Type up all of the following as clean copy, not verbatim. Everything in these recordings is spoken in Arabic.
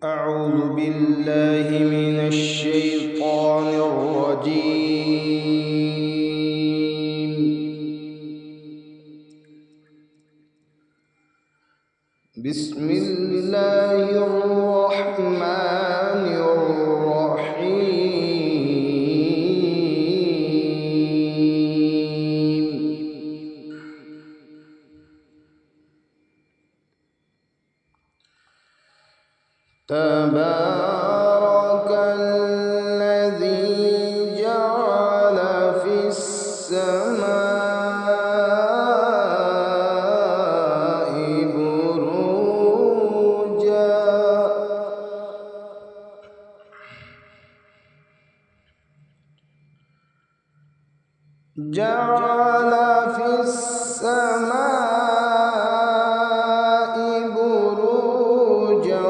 أعوذ بالله من الشيطان الرجيم. بسم الله الرحمن الرحيم. تبارك الذي جعل في السماء بروجا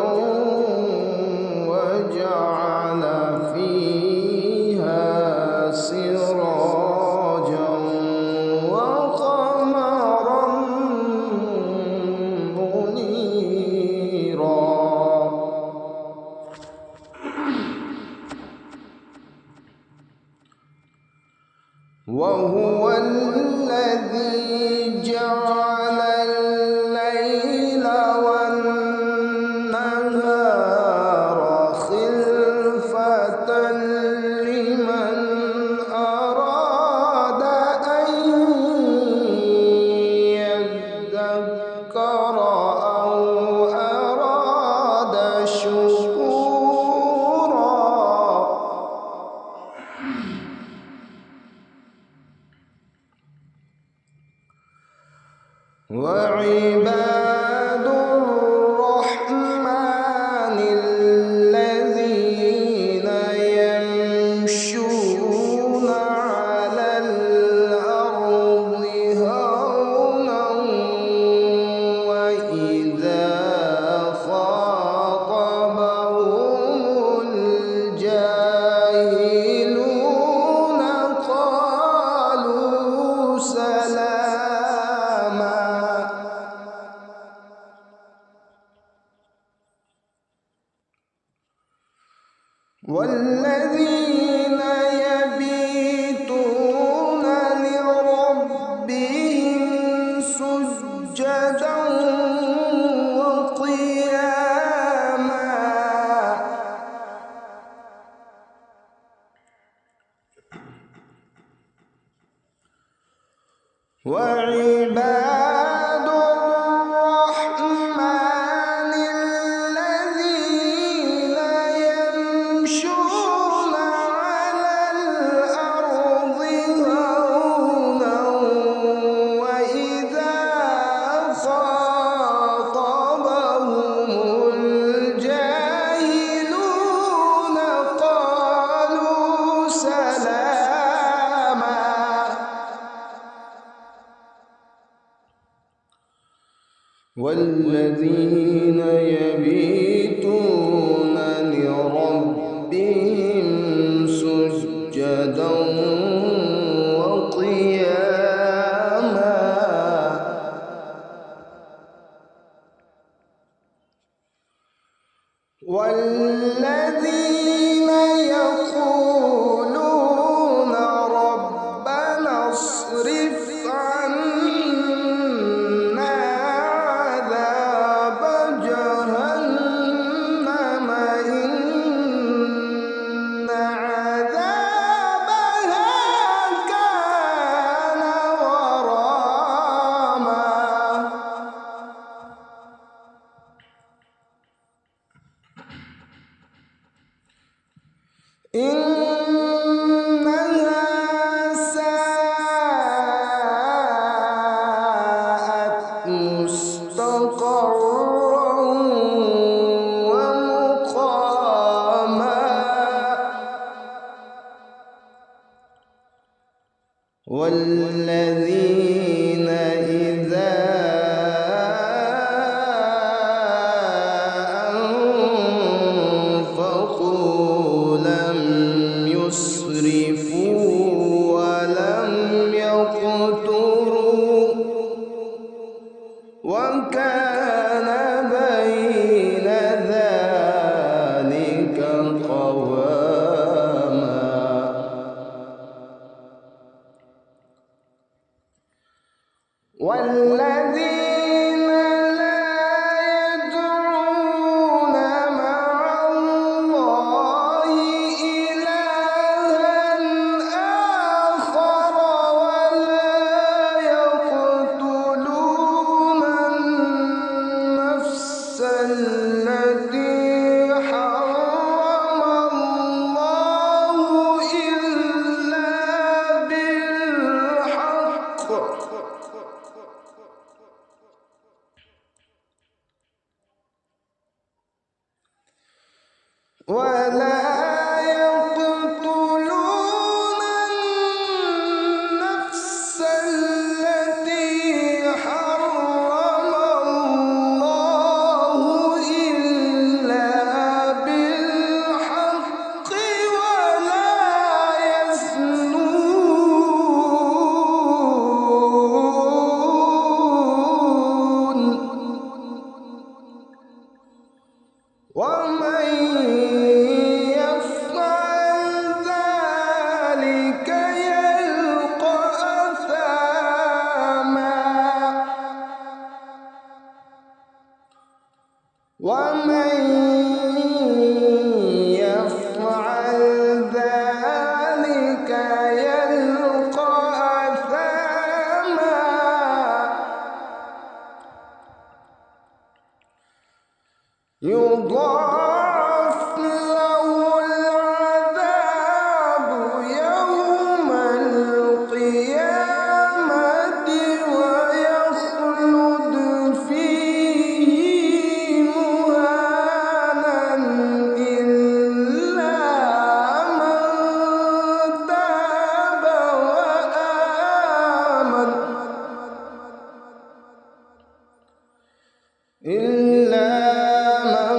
وجعل فيها سراجا وقمرا منيرا. وهو الذي جعل الليل والنهار خلفة لمن أراد أن يذكر أو أراد شكورا. وعباد الرحمن الذين يمشون على الأرض هونا وإذا خاطبهم الجاهلون قالوا سلاما. والذين يبيتون لربهم سجدا وقياما. وعباد الرحمن الذين يمشون على الأرض هونا وإذا خاطبهم الجاهلون قالوا سلاما. والذين يبيتون لربهم سجدا وقياما. والذين يقولون ربنا اصرف عنا عذاب جهنم إن عذابها كان غراما. إنها ساءت مستقرا ومقاما. والذين إذا أنفقوا لم يسرفوا ولم يقتروا وكان بين ذلك التي حرم الله إلا بالحق ولا يقتلون النفس التي حرم الله إلا بالحق ولا يزنون ومن يفعل ذلك يلقى أثاما ومن يفعل ذلك يلقى أثاما يضاعف له العذاب يوم القيامة ويخلد فيه مهانا إلا من تاب وآمن إلا من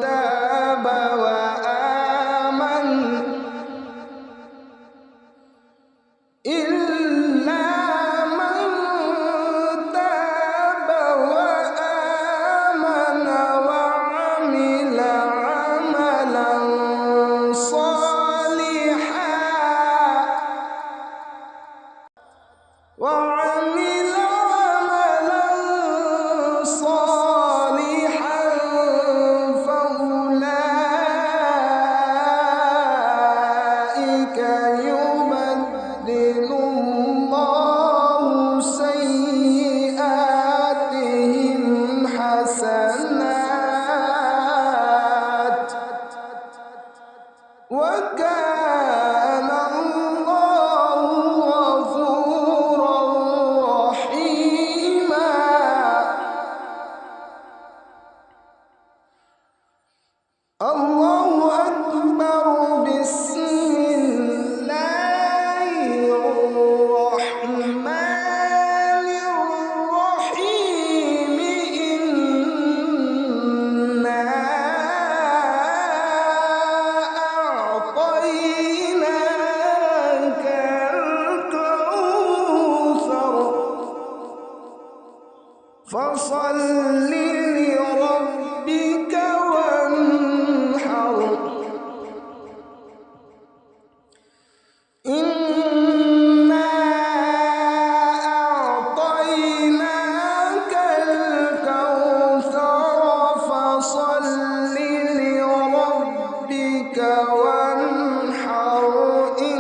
تاب وآمن إلا من تاب وآمن وعمل عملا صالحا فأولئك يبدل الله سيئاتهم حسنات وكان الله غفورا رحيما الله أكبر بسم الله الرحمن الرحيم إنا أعطيناك الكوثر فصل لربك وانحر إنا أعطيناك الكوثر فصل لربك وانحر إن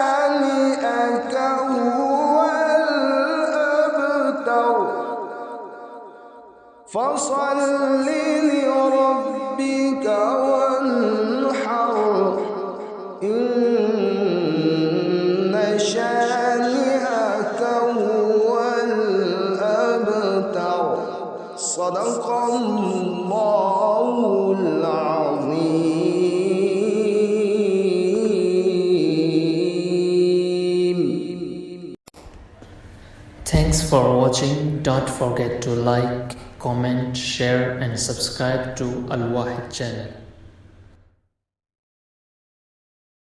شانئك هو الأبتر فصل لربك وانحر إن شانئك هو الأبتر صدق الله العظيم. Thanks for watching. Don't forget to like, comment, share and subscribe to Al Wahid channel.